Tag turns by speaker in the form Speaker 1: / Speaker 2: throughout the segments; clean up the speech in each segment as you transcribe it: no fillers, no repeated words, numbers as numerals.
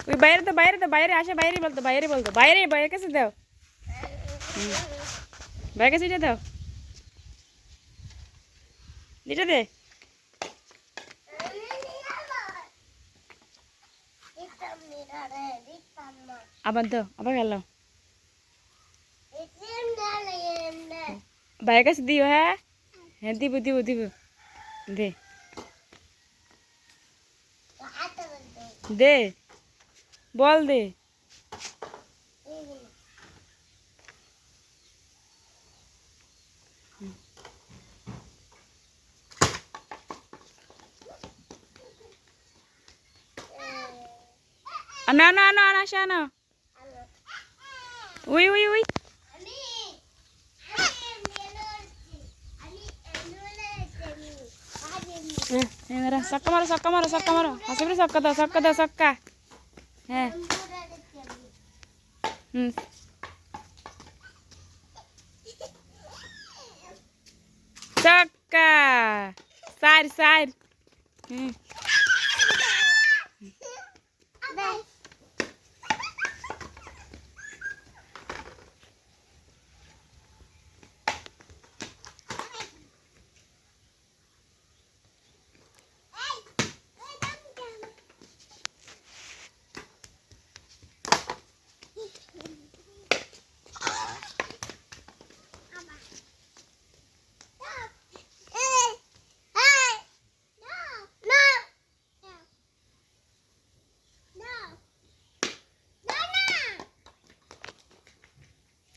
Speaker 1: ওই বাইরে তো বাইরে তো বাইরে আসে বাইরে বলতো বাইরে বাইরের কাছে দাও বাইরের কাছে এটা দাও এটা দে আবার দাও আবার গেল বাইরের কাছে দিও হ্যাঁ হ্যাঁ দিব দিব দিব দে দে বল দে না না না না আসা না উই উই উই সক্কা মারো সক্কা মারো সক্কা মারো হাসিবরে সক্কা দাও সক্কা দাও সক্কা হ্যাঁ সক্কা সার সার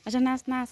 Speaker 1: আচ্ছা নাচ নাচ